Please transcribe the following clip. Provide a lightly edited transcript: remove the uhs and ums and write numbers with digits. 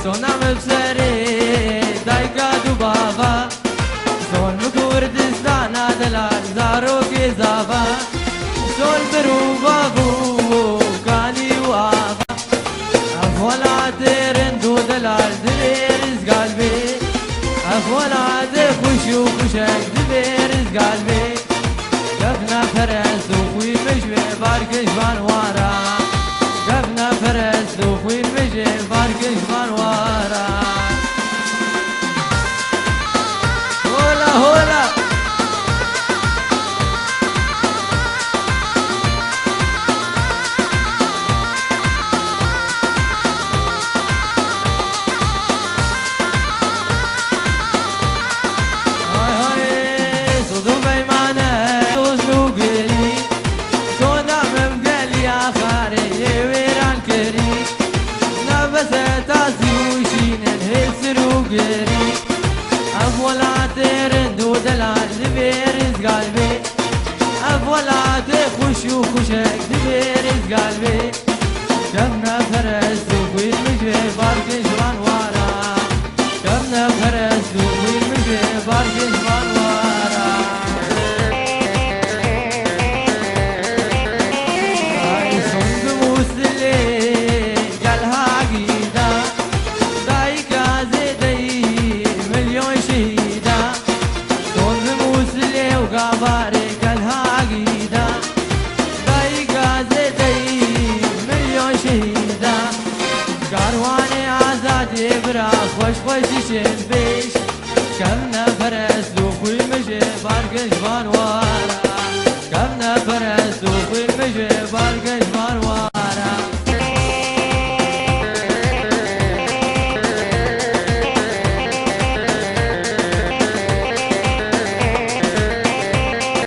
سونم بسری دایکا دو بابا سون کردستان دلال زارو کی زابا سون برو بابو کانی وابا افولا ترن دو دلال دریز قلبی افولا خوشو خوشک دریز قلبي قفنا فرس وخوي مجوي باركش بانوارا قفنا فرس وخوي مجوي باركش بانوارا هولا هولا أفولا ترند ودلال دبيرز قلبي أفولا تخش وخشك دبيرز قلبي كمنا فرس وخوي مجوي باركش بانوارا كمنا فرس وخوي مجوي باركش بانوارا هاي صنق موسلي قالها عقيدة دايكا زيدي مليون شهيدة صنق موسلي وقاباري قالها عقيدة دايكا زيدي مليون شهيدة كارواني عزادي براخ خوش خوش شنبيش كم